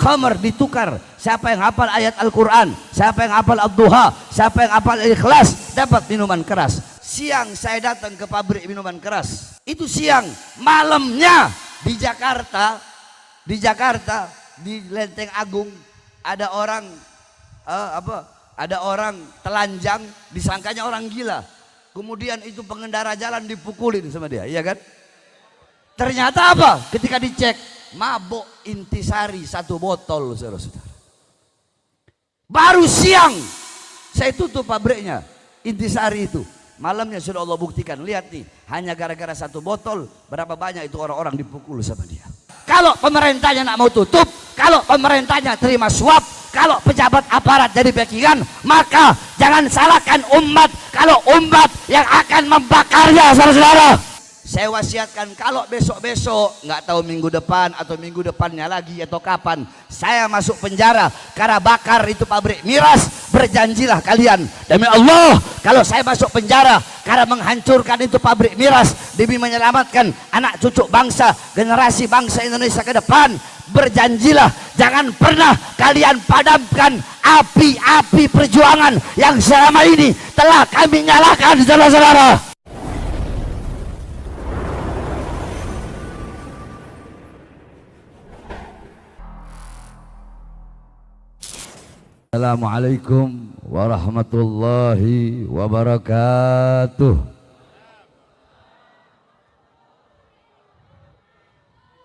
khamr ditukar. Siapa yang hafal ayat Al-Quran, siapa yang hafal Ad-Duha, siapa yang hafal Ikhlas, dapat minuman keras. Siang saya datang ke pabrik minuman keras. Itu siang. Malamnya di Jakarta, di Lenteng Agung ada orang ada orang telanjang, disangkanya orang gila. Kemudian itu pengendara jalan dipukulin sama dia, iya kan? Ternyata apa? Ketika dicek, mabok intisari 1 botol, saudara-saudara. Baru siang saya tutup pabriknya, intisari itu. Malamnya sudah Allah buktikan. Lihat nih, hanya gara-gara 1 botol, berapa banyak itu orang-orang dipukul sama dia. Kalau pemerintahnya nak mau tutup, kalau pemerintahnya terima suap, kalau pejabat aparat jadi backingan, maka jangan salahkan umat kalau umat yang akan membakarnya, saudara-saudara. Saya wasiatkan kalau besok-besok, nggak tahu minggu depan atau minggu depannya lagi atau kapan, saya masuk penjara karena bakar itu pabrik miras, berjanjilah kalian demi Allah, kalau saya masuk penjara karena menghancurkan itu pabrik miras demi menyelamatkan anak cucu bangsa, generasi bangsa Indonesia ke depan, berjanjilah jangan pernah kalian padamkan api-api perjuangan yang selama ini telah kami nyalakan, saudara-saudara. Assalamualaikum warahmatullahi wabarakatuh.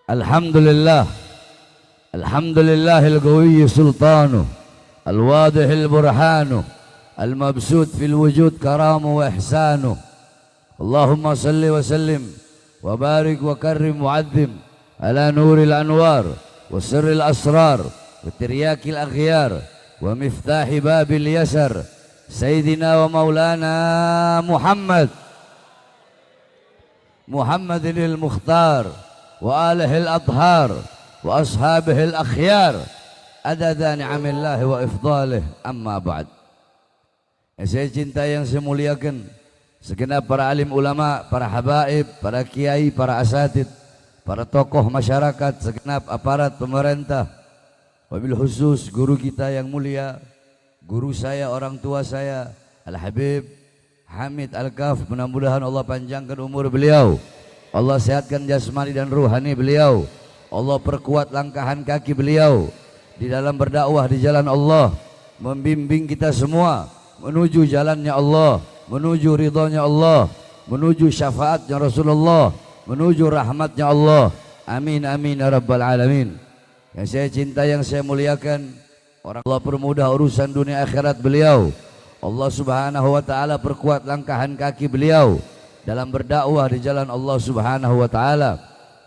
Alhamdulillah, alhamdulillahil qawiyyi sultanuh, al-wadihil burhanuh, al-mabsut fil wujud karamu wa ihsanuh. Allahumma salli wa sallim wa barik wa karrim wa adzim ala nuril anwar wa sirril asrar wa tiryakil aghyar wa miftahi babil yasar Sayyidina wa maulana Muhammadinil Mukhtar wa alihil adhar wa ashabihil akhyar adada ni'amillahi wa ifdalih, amma ba'd. Saya cinta yang saya muliakan segenap para alim ulama, para habaib, para kiai, para asatid, para tokoh masyarakat, segenap aparat pemerintah, wabil khusus guru kita yang mulia, guru saya, orang tua saya, Al-Habib Hamid Al-Kaf, mudah-mudahan Allah panjangkan umur beliau, Allah sehatkan jasmani dan ruhani beliau, Allah perkuat langkahan kaki beliau di dalam berdakwah di jalan Allah, membimbing kita semua menuju jalannya Allah, menuju ridhonya Allah, menuju syafaatnya Rasulullah, menuju rahmatnya Allah. Amin amin ya rabbal alamin. Yang saya cinta, yang saya muliakan, orang Allah permudah urusan dunia akhirat beliau, Allah subhanahu wa ta'ala perkuat langkahan kaki beliau dalam berdakwah di jalan Allah subhanahu wa ta'ala,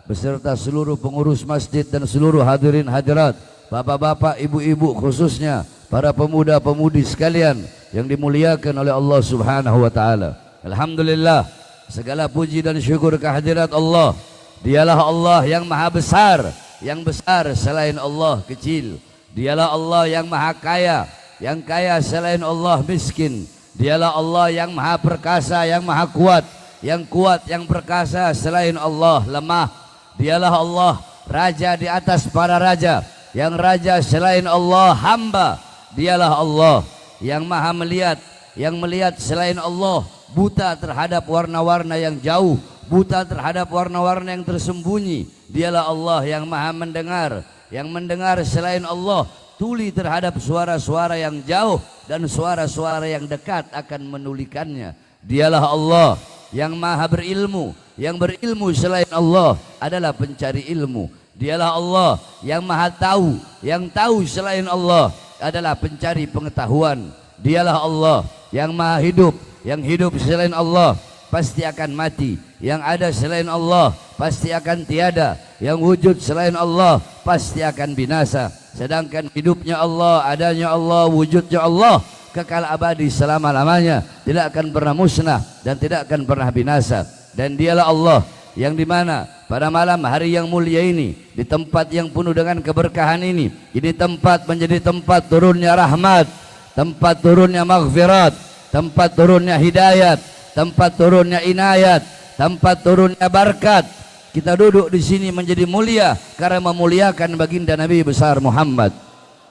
beserta seluruh pengurus masjid dan seluruh hadirin hadirat, bapak-bapak, ibu-ibu, khususnya para pemuda-pemudi sekalian yang dimuliakan oleh Allah subhanahu wa ta'ala. Alhamdulillah, segala puji dan syukur kehadirat Allah. Dialah Allah yang maha besar, yang besar selain Allah kecil. Dialah Allah yang maha kaya, yang kaya selain Allah miskin. Dialah Allah yang maha perkasa, yang maha kuat, yang kuat, yang perkasa selain Allah lemah. Dialah Allah raja di atas para raja, yang raja selain Allah hamba. Dialah Allah yang maha melihat, yang melihat selain Allah buta terhadap warna-warna yang jauh, buta terhadap warna-warna yang tersembunyi. Dialah Allah yang maha mendengar, yang mendengar selain Allah tuli terhadap suara-suara yang jauh dan suara-suara yang dekat akan menulikannya. Dialah Allah yang maha berilmu, yang berilmu selain Allah adalah pencari ilmu. Dialah Allah yang maha tahu, yang tahu selain Allah adalah pencari pengetahuan. Dialah Allah yang maha hidup, yang hidup selain Allah pasti akan mati, yang ada selain Allah pasti akan tiada, yang wujud selain Allah pasti akan binasa. Sedangkan hidupnya Allah, adanya Allah, wujudnya Allah kekal abadi selama-lamanya, tidak akan pernah musnah dan tidak akan pernah binasa. Dan dialah Allah yang dimana pada malam hari yang mulia ini, di tempat yang penuh dengan keberkahan ini tempat menjadi tempat turunnya rahmat, tempat turunnya maghfirat, tempat turunnya hidayat, tempat turunnya inayat, tempat turunnya barkat, Kita duduk di sini menjadi mulia karena memuliakan baginda Nabi besar Muhammad.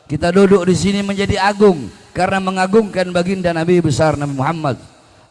Kita duduk di sini menjadi agung karena mengagungkan baginda Nabi besar Nabi Muhammad.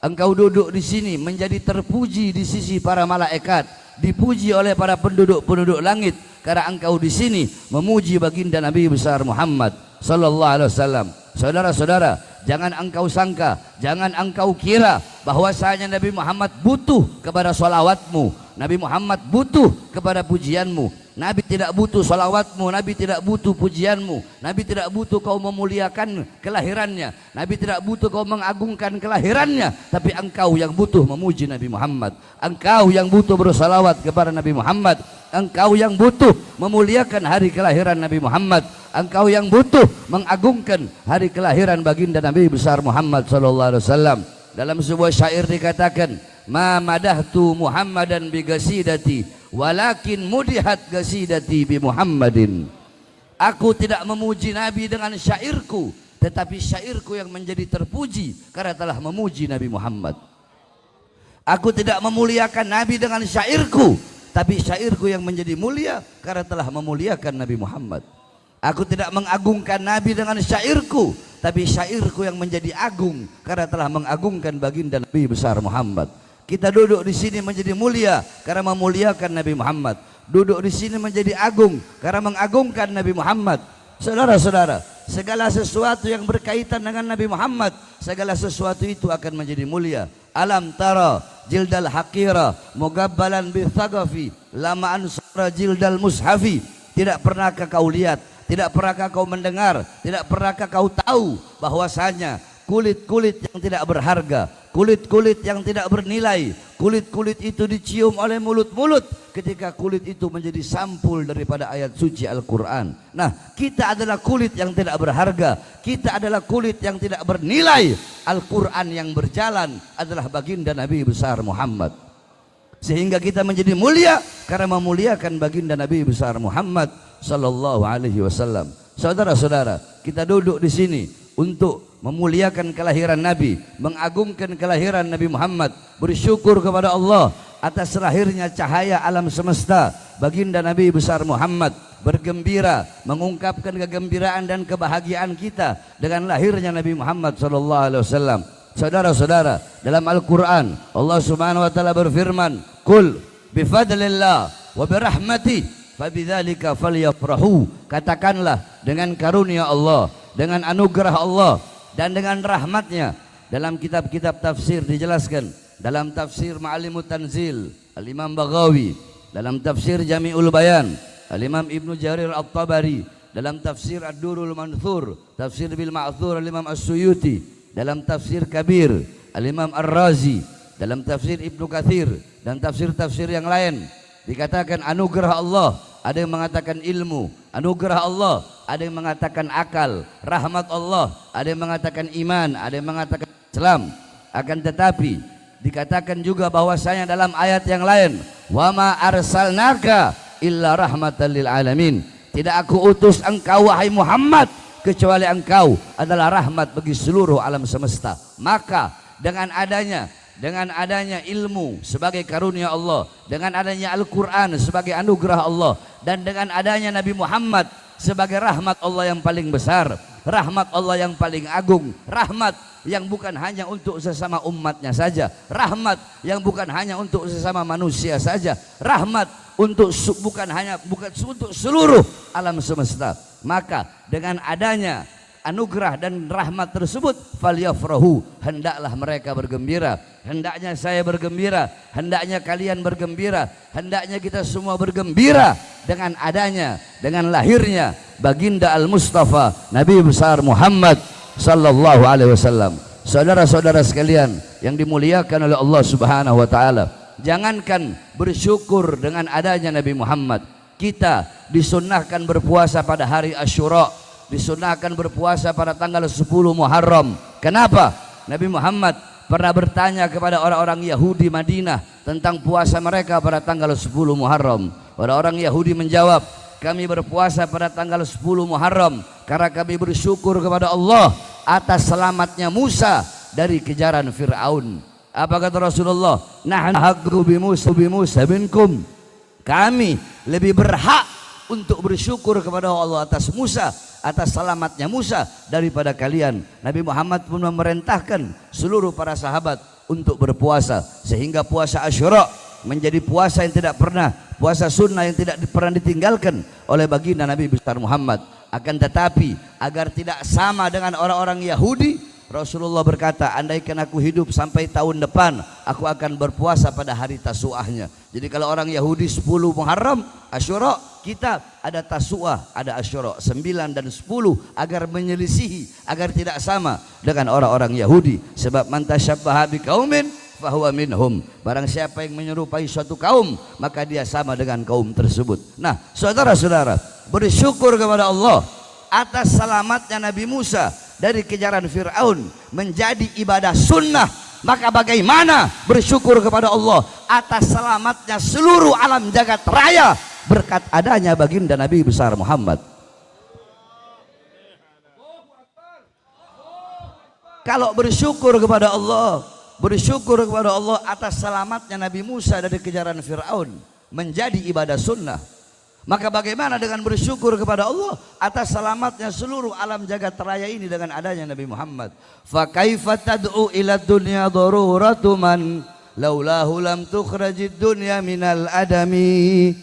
Engkau duduk di sini menjadi terpuji di sisi para malaikat, dipuji oleh para penduduk-penduduk langit karena engkau di sini memuji baginda Nabi besar Muhammad sallallahu alaihi wasallam. Saudara-saudara, jangan engkau sangka, jangan engkau kira bahwasanya Nabi Muhammad butuh kepada salawatmu. Nabi Muhammad butuh kepada pujianmu. Nabi tidak butuh salawatmu, Nabi tidak butuh pujianmu. Nabi tidak butuh kau memuliakan kelahirannya, Nabi tidak butuh kau mengagungkan kelahirannya. Tapi engkau yang butuh memuji Nabi Muhammad, engkau yang butuh bersalawat kepada Nabi Muhammad, engkau yang butuh memuliakan hari kelahiran Nabi Muhammad, engkau yang butuh mengagungkan hari kelahiran baginda Nabi besar Muhammad sallallahu alaihi wasallam. Dalam sebuah syair dikatakan, ma madahtu Muhammadan bi gasidati walakin mudihat gasidati bi Muhammadin. Aku tidak memuji Nabi dengan syairku, tetapi syairku yang menjadi terpuji karena telah memuji Nabi Muhammad. Aku tidak memuliakan Nabi dengan syairku, tapi syairku yang menjadi mulia karena telah memuliakan Nabi Muhammad. Aku tidak mengagungkan Nabi dengan syairku, tapi syairku yang menjadi agung karena telah mengagungkan baginda Nabi besar Muhammad. Kita duduk di sini menjadi mulia karena memuliakan Nabi Muhammad. Duduk di sini menjadi agung karena mengagungkan Nabi Muhammad. Saudara-saudara, segala sesuatu yang berkaitan dengan Nabi Muhammad, segala sesuatu itu akan menjadi mulia. Alam tara jildal haqira mugabbalan bi thaqafi lama ansara jildal mushafi. Tidak pernahkah kau lihat, tidak pernahkah kau mendengar, tidak pernahkah kau tahu bahwasanya kulit-kulit yang tidak berharga, kulit-kulit yang tidak bernilai, kulit-kulit itu dicium oleh mulut-mulut ketika kulit itu menjadi sampul daripada ayat suci Al-Quran. Nah, kita adalah kulit yang tidak berharga, kita adalah kulit yang tidak bernilai. Al-Quran yang berjalan adalah baginda Nabi besar Muhammad, sehingga kita menjadi mulia karena memuliakan baginda Nabi besar Muhammad sallallahu alaihi wasallam. Saudara-saudara, kita duduk di sini untuk memuliakan kelahiran Nabi, mengagungkan kelahiran Nabi Muhammad, bersyukur kepada Allah atas lahirnya cahaya alam semesta baginda Nabi besar Muhammad, bergembira, mengungkapkan kegembiraan dan kebahagiaan kita dengan lahirnya Nabi Muhammad sallallahu alaihi wasallam. Saudara-saudara, dalam Al-Quran Allah subhanahu wa ta'ala berfirman, Qul bifadlillah wa birahmati fabidzalika falyafrahu. Katakanlah, dengan karunia Allah, dengan anugerah Allah dan dengan rahmatnya. Dalam kitab-kitab tafsir dijelaskan, dalam tafsir Ma'alimut Tanzil Al-Imam Baghawi, dalam tafsir Jami'ul Bayan Al-Imam Ibnu Jarir At-Tabari, dalam tafsir Ad-Durul Manthur, tafsir Bil Ma'thur Al-Imam As-Suyuti, dalam tafsir Kabir Al-Imam Ar-Razi, dalam tafsir Ibnu Katsir dan tafsir-tafsir yang lain dikatakan anugerah Allah. Ada yang mengatakan ilmu, anugerah Allah, ada yang mengatakan akal, rahmat Allah, ada yang mengatakan iman, ada yang mengatakan Islam. Akan tetapi dikatakan juga bahwasanya dalam ayat yang lain, wa ma arsalnaka illa rahmatan lil alamin. Tidak aku utus engkau wahai Muhammad kecuali engkau adalah rahmat bagi seluruh alam semesta. Maka dengan adanya ilmu sebagai karunia Allah, dengan adanya Al-Quran sebagai anugerah Allah, dan dengan adanya Nabi Muhammad sebagai rahmat Allah yang paling besar, rahmat Allah yang paling agung, rahmat yang bukan hanya untuk sesama umatnya saja, rahmat yang bukan hanya untuk sesama manusia saja, rahmat bukan untuk seluruh alam semesta. Maka dengan adanya anugerah dan rahmat tersebut, falyafrahu, hendaklah mereka bergembira, hendaknya saya bergembira, hendaknya kalian bergembira, hendaknya kita semua bergembira dengan lahirnya baginda Al-Mustafa Nabi besar Muhammad sallallahu alaihi wasallam. Saudara-saudara sekalian yang dimuliakan oleh Allah Subhanahu wa taala, jangankan bersyukur dengan adanya Nabi Muhammad, kita disunnahkan berpuasa pada hari Asyura, disunahkan berpuasa pada tanggal 10 Muharram. Kenapa? Nabi Muhammad pernah bertanya kepada orang-orang Yahudi Madinah tentang puasa mereka pada tanggal 10 Muharram. Orang-orang Yahudi menjawab, kami berpuasa pada tanggal 10 Muharram karena kami bersyukur kepada Allah atas selamatnya Musa dari kejaran Fir'aun. Apa kata Rasulullah? Nahnu haqqu bi Musa minkum. kami lebih berhak untuk bersyukur kepada Allah atas Musa, atas selamatnya Musa daripada kalian. Nabi Muhammad pun memerintahkan seluruh para sahabat untuk berpuasa, sehingga puasa Asyura menjadi puasa yang tidak pernah, puasa sunnah yang tidak pernah ditinggalkan oleh baginda Nabi besar Muhammad. Akan tetapi agar tidak sama dengan orang-orang Yahudi, Rasulullah berkata, andaikan aku hidup sampai tahun depan, aku akan berpuasa pada hari Tasu'ahnya. Jadi kalau orang Yahudi 10 Muharram, Asyura, kita ada Tasu'ah, ada Asyura 9 dan 10, agar menyelisihi, agar tidak sama dengan orang-orang Yahudi. Sebab man tasyabbaha biqaumin fahuwa minhum. Barang siapa yang menyerupai suatu kaum, maka dia sama dengan kaum tersebut. Nah, saudara-saudara, bersyukur kepada Allah atas selamatnya Nabi Musa dari kejaran Fir'aun menjadi ibadah sunnah. Maka bagaimana bersyukur kepada Allah atas selamatnya seluruh alam jagat raya berkat adanya baginda Nabi besar Muhammad. Kalau bersyukur kepada Allah, bersyukur kepada Allah atas selamatnya Nabi Musa dari kejaran Fir'aun menjadi ibadah sunnah, maka bagaimana dengan bersyukur kepada Allah atas selamatnya seluruh alam jagat raya ini dengan adanya Nabi Muhammad? Fa kaifa tad'u ila dunya daruratu man laulahu lam tukhrajid dunya minal adami.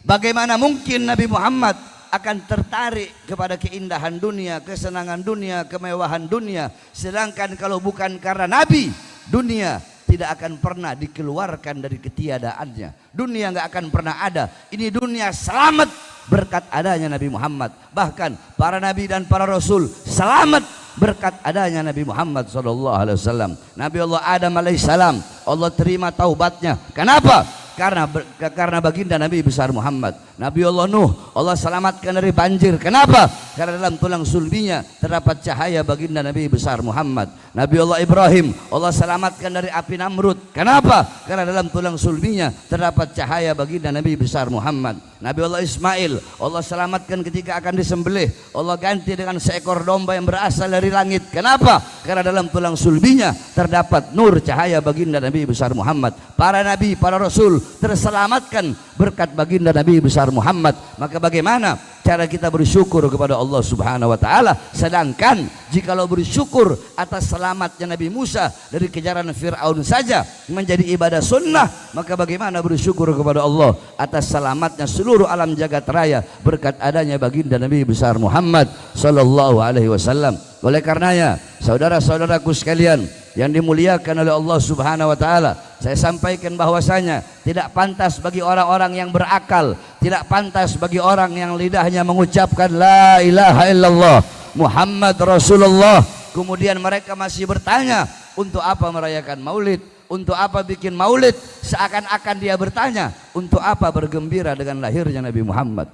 Bagaimana mungkin Nabi Muhammad akan tertarik kepada keindahan dunia, kesenangan dunia, kemewahan dunia, sedangkan kalau bukan karena Nabi, dunia tidak akan pernah dikeluarkan dari ketiadaannya. Dunia nggak akan pernah ada. Ini dunia selamat berkat adanya Nabi Muhammad. Bahkan para nabi dan para rasul selamat berkat adanya Nabi Muhammad SAW. Nabi Allah Adam alaihissalam, Allah terima taubatnya. Kenapa? Karena baginda Nabi besar Muhammad. Nabi Allah Nuh, Allah selamatkan dari banjir. Kenapa? Karena dalam tulang sulbinya terdapat cahaya baginda Nabi besar Muhammad. Nabi Allah Ibrahim, Allah selamatkan dari api Namrud. Kenapa? Karena dalam tulang sulbinya terdapat cahaya baginda Nabi besar Muhammad. Nabi Allah Ismail, Allah selamatkan ketika akan disembelih, Allah ganti dengan seekor domba yang berasal dari langit. Kenapa? Karena dalam tulang sulbinya terdapat nur cahaya baginda Nabi besar Muhammad. Para nabi, para rasul terselamatkan berkat baginda Nabi besar Muhammad. Maka bagaimana cara kita bersyukur kepada Allah Subhanahu wa taala? Sedangkan jikalau bersyukur atas selamatnya Nabi Musa dari kejaran Fir'aun saja menjadi ibadah sunnah, maka bagaimana bersyukur kepada Allah atas selamatnya seluruh alam jagat raya berkat adanya baginda Nabi besar Muhammad sallallahu alaihi wasallam. Oleh karenanya, saudara-saudaraku sekalian yang dimuliakan oleh Allah Subhanahu wa taala, saya sampaikan bahwasanya tidak pantas bagi orang-orang yang berakal, tidak pantas bagi orang yang lidahnya mengucapkan la ilaha illallah Muhammad Rasulullah, kemudian mereka masih bertanya untuk apa merayakan maulid, untuk apa bikin maulid, seakan-akan dia bertanya untuk apa bergembira dengan lahirnya Nabi Muhammad.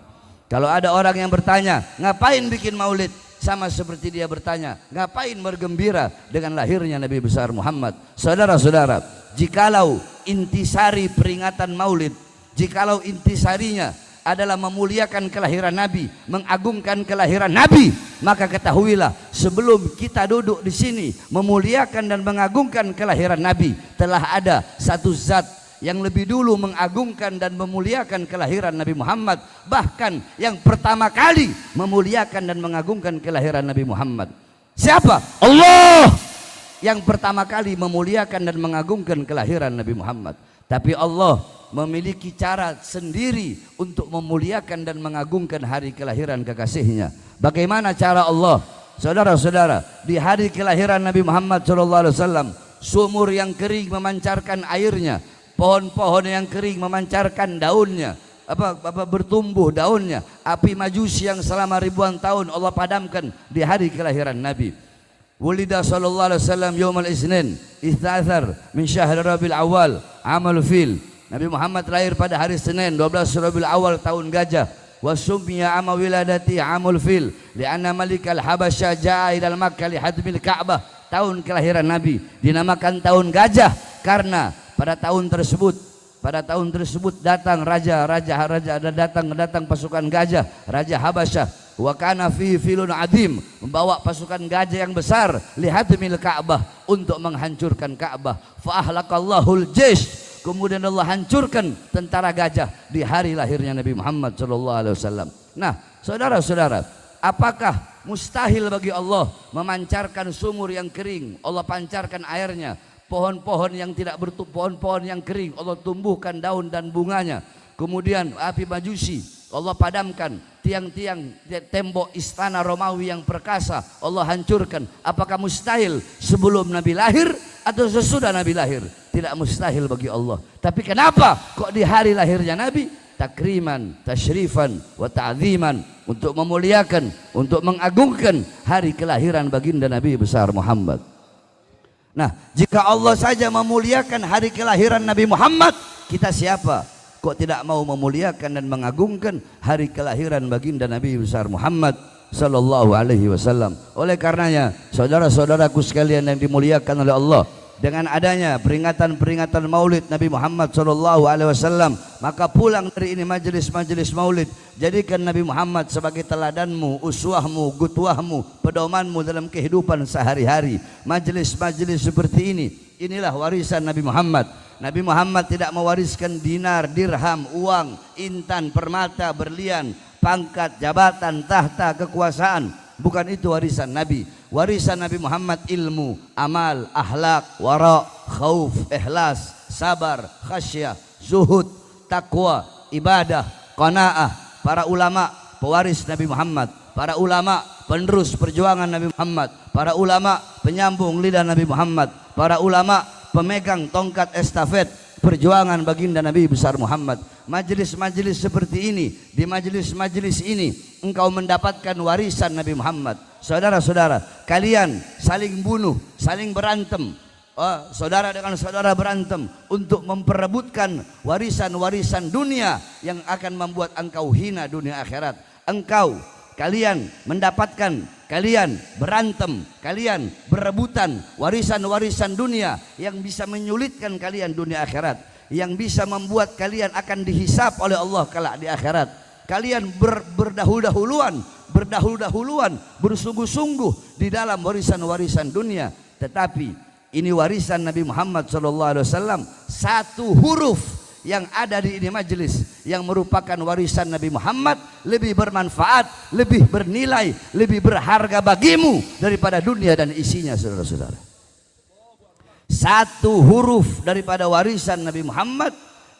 Kalau ada orang yang bertanya ngapain bikin maulid, sama seperti dia bertanya ngapain bergembira dengan lahirnya Nabi besar Muhammad. Saudara-saudara, jikalau intisari peringatan maulid, jikalau intisarinya adalah memuliakan kelahiran Nabi, mengagungkan kelahiran Nabi, maka ketahuilah sebelum kita duduk di sini memuliakan dan mengagungkan kelahiran Nabi, telah ada satu zat yang lebih dulu mengagungkan dan memuliakan kelahiran Nabi Muhammad, bahkan yang pertama kali memuliakan dan mengagungkan kelahiran Nabi Muhammad. Siapa? Allah yang pertama kali memuliakan dan mengagungkan kelahiran Nabi Muhammad. Tapi Allah memiliki cara sendiri untuk memuliakan dan mengagungkan hari kelahiran kekasihnya. Bagaimana cara Allah? Saudara-saudara, di hari kelahiran Nabi Muhammad SAW, sumur yang kering memancarkan airnya, pohon-pohon yang kering memancarkan daunnya, bertumbuh daunnya. Api majusi yang selama ribuan tahun Allah padamkan di hari kelahiran Nabi. Wulida sallallahu alaihi wasallam yaumal isnin istazar min syahr Rabiul Awal amal fil. Nabi Muhammad lahir pada hari Senin 12 Rabiul Awal tahun gajah. Wa summiya ama wiladati amul fil li'anna malikal habasya jaa ila Makkah li hadmil Ka'bah. Tahun kelahiran Nabi dinamakan tahun gajah karena pada tahun tersebut datang raja datang pasukan gajah, raja Habasyah. Wa kana fi filun adim, membawa pasukan gajah yang besar, lihatmil Ka'bah, untuk menghancurkan Ka'bah. Fa ahlakallahul jaysh, kemudian Allah hancurkan tentara gajah di hari lahirnya Nabi Muhammad sallallahu alaihi wasallam. Nah, saudara-saudara, apakah mustahil bagi Allah memancarkan sumur yang kering, Allah pancarkan airnya, pohon-pohon yang tidak pohon-pohon yang kering, Allah tumbuhkan daun dan bunganya, kemudian api majusi Allah padamkan, tiang-tiang tembok istana Romawi yang perkasa Allah hancurkan. Apakah mustahil sebelum Nabi lahir atau sesudah Nabi lahir? Tidak mustahil bagi Allah. Tapi kenapa kok di hari lahirnya Nabi takriman, tasyrifan, wa ta'ziman, untuk memuliakan, untuk mengagungkan hari kelahiran baginda Nabi besar Muhammad. Nah, jika Allah saja memuliakan hari kelahiran Nabi Muhammad, kita siapa kok tidak mau memuliakan dan mengagungkan hari kelahiran baginda Nabi besar Muhammad sallallahu alaihi wasallam? Oleh karenanya, saudara-saudaraku sekalian yang dimuliakan oleh Allah, dengan adanya peringatan-peringatan Maulid Nabi Muhammad sallallahu alaihi wasallam, maka pulang dari ini majelis-majelis Maulid, jadikan Nabi Muhammad sebagai teladanmu, uswahmu, gutwahmu, pedomanmu dalam kehidupan sehari-hari. Majelis-majelis seperti ini, inilah warisan Nabi Muhammad. Nabi Muhammad tidak mewariskan dinar, dirham, uang, intan, permata, berlian, pangkat, jabatan, tahta, kekuasaan. Bukan itu warisan Nabi. Warisan Nabi Muhammad ilmu, amal, akhlak, wara, khauf, ikhlas, sabar, khasyah, zuhud, takwa, ibadah, qanaah. Para ulama pewaris Nabi Muhammad, para ulama penerus perjuangan Nabi Muhammad, para ulama penyambung lidah Nabi Muhammad, para ulama pemegang tongkat estafet perjuangan baginda Nabi besar Muhammad. Majelis-majelis seperti ini, di majelis-majelis ini engkau mendapatkan warisan Nabi Muhammad. Saudara-saudara, kalian saling bunuh, saling berantem, saudara dengan saudara berantem untuk memperebutkan warisan-warisan dunia yang akan membuat engkau hina dunia akhirat. Kalian mendapatkan, kalian berantem, kalian berebutan warisan-warisan dunia yang bisa menyulitkan kalian dunia akhirat, yang bisa membuat kalian akan dihisap oleh Allah kelak di akhirat. Kalian berdahulu-dahuluan, bersungguh-sungguh di dalam warisan-warisan dunia, tetapi ini warisan Nabi Muhammad SAW, satu huruf yang ada di ini majelis yang merupakan warisan Nabi Muhammad lebih bermanfaat, lebih bernilai, lebih berharga bagimu daripada dunia dan isinya, saudara-saudara. Satu huruf daripada warisan Nabi Muhammad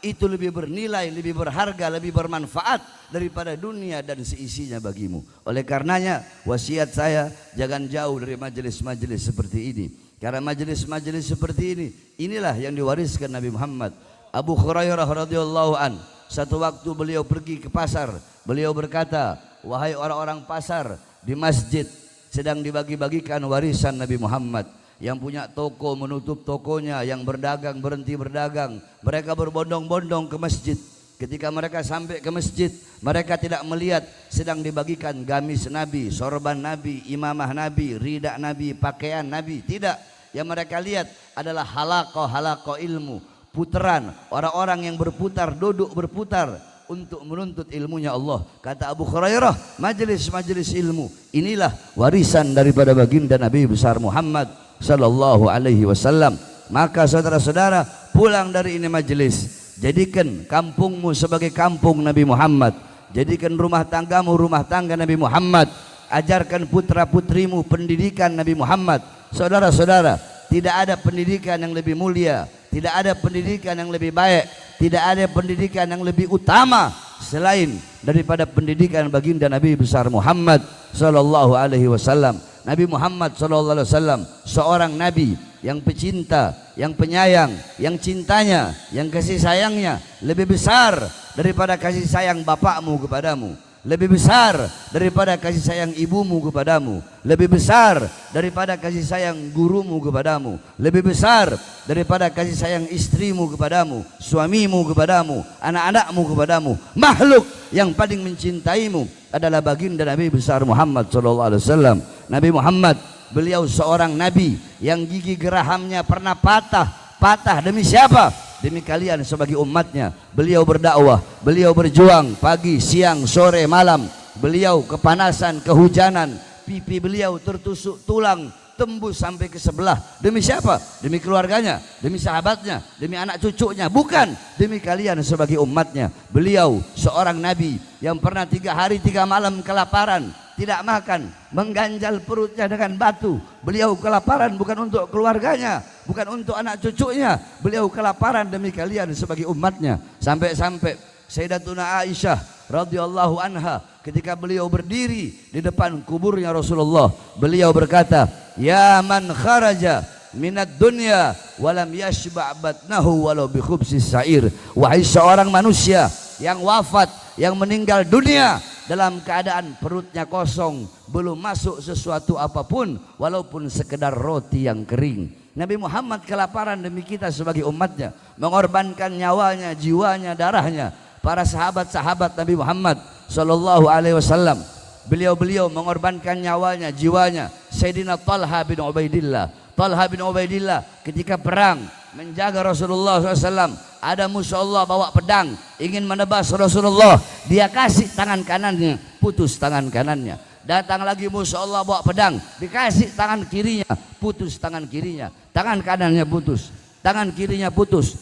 itu lebih bernilai, lebih berharga, lebih bermanfaat daripada dunia dan seisinya bagimu. Oleh karenanya wasiat saya, jangan jauh dari majelis-majelis seperti ini, karena majelis-majelis seperti ini, inilah yang diwariskan Nabi Muhammad. Abu Hurairah radhiyallahu an, satu waktu beliau pergi ke pasar, beliau berkata, wahai orang-orang pasar, di masjid sedang dibagi-bagikan warisan Nabi Muhammad. Yang punya toko menutup tokonya, yang berdagang berhenti berdagang, mereka berbondong-bondong ke masjid. Ketika mereka sampai ke masjid, mereka tidak melihat sedang dibagikan gamis Nabi, sorban Nabi, imamah Nabi, rida Nabi, pakaian Nabi. Tidak, yang mereka lihat adalah halaqah ilmu, putaran, orang-orang yang berputar, duduk berputar untuk menuntut ilmunya Allah. Kata Abu Hurairah, majelis-majelis ilmu inilah warisan daripada baginda Nabi besar Muhammad sallallahu alaihi wasallam. Maka saudara-saudara, pulang dari ini majelis, jadikan kampungmu sebagai kampung Nabi Muhammad, jadikan rumah tanggamu rumah tangga Nabi Muhammad, ajarkan putra-putrimu pendidikan Nabi Muhammad. Saudara-saudara, tidak ada pendidikan yang lebih mulia, tidak ada pendidikan yang lebih baik, tidak ada pendidikan yang lebih utama selain daripada pendidikan baginda Nabi besar Muhammad sallallahu alaihi wasallam. Nabi Muhammad sallallahu alaihi wasallam seorang nabi yang pecinta, yang penyayang, yang cintanya, yang kasih sayangnya lebih besar daripada kasih sayang bapakmu kepadamu, lebih besar daripada kasih sayang ibumu kepadamu, lebih besar daripada kasih sayang gurumu kepadamu, lebih besar daripada kasih sayang istrimu kepadamu, suamimu kepadamu, anak-anakmu kepadamu. Makhluk yang paling mencintaimu adalah baginda Nabi besar Muhammad sallallahu alaihi wasallam. Nabi Muhammad, beliau seorang nabi yang gigi gerahamnya pernah patah demi siapa? Demi kalian sebagai umatnya. Beliau berdakwah, beliau berjuang pagi, siang, sore, malam. Beliau kepanasan, kehujanan, pipi beliau tertusuk tulang tembus sampai ke sebelah. Demi siapa? Demi keluarganya, demi sahabatnya, demi anak cucunya. Bukan, demi kalian sebagai umatnya. Beliau seorang nabi yang pernah 3 hari 3 malam kelaparan, tidak makan, mengganjal perutnya dengan batu. Beliau kelaparan bukan untuk keluarganya, bukan untuk anak cucunya. Beliau kelaparan demi kalian sebagai umatnya. Sampai-sampai Sayyidatuna Aisyah radhiyallahu anha ketika beliau berdiri di depan kuburnya Rasulullah, beliau berkata, "Ya man kharaja minad dunya walam yashba' batnahu walau bi khubsis sa'ir." Wahai seorang manusia yang wafat, yang meninggal dunia dalam keadaan perutnya kosong, belum masuk sesuatu apapun walaupun sekedar roti yang kering. Nabi Muhammad kelaparan demi kita sebagai umatnya, mengorbankan nyawanya, jiwanya, darahnya. Para sahabat-sahabat Nabi Muhammad sallallahu alaihi wasallam, beliau-beliau mengorbankan nyawanya, jiwanya. Sayyidina Talha bin Ubaidillah, Talha bin Ubaidillah ketika perang menjaga Rasulullah SAW, ada musuh Allah bawa pedang ingin menebas Rasulullah, dia kasih tangan kanannya, putus tangan kanannya. Datang lagi musuh Allah bawa pedang, dikasih tangan kirinya, putus tangan kirinya. Tangan kanannya putus, tangan kirinya putus.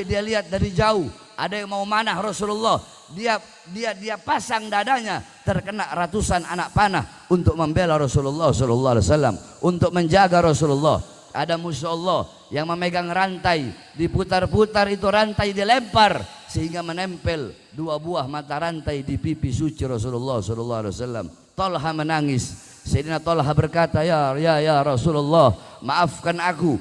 Dia lihat dari jauh ada yang mau manah Rasulullah, dia pasang dadanya, terkena ratusan anak panah untuk membela Rasulullah sallallahu alaihi wasallam, untuk menjaga Rasulullah. Ada musuh Allah yang memegang rantai, diputar-putar itu rantai, dilempar sehingga menempel 2 buah mata rantai di pipi suci Rasulullah sallallahu alaihi wasallam. Talha menangis. Sayyidina Talha berkata, ya Rasulullah, maafkan aku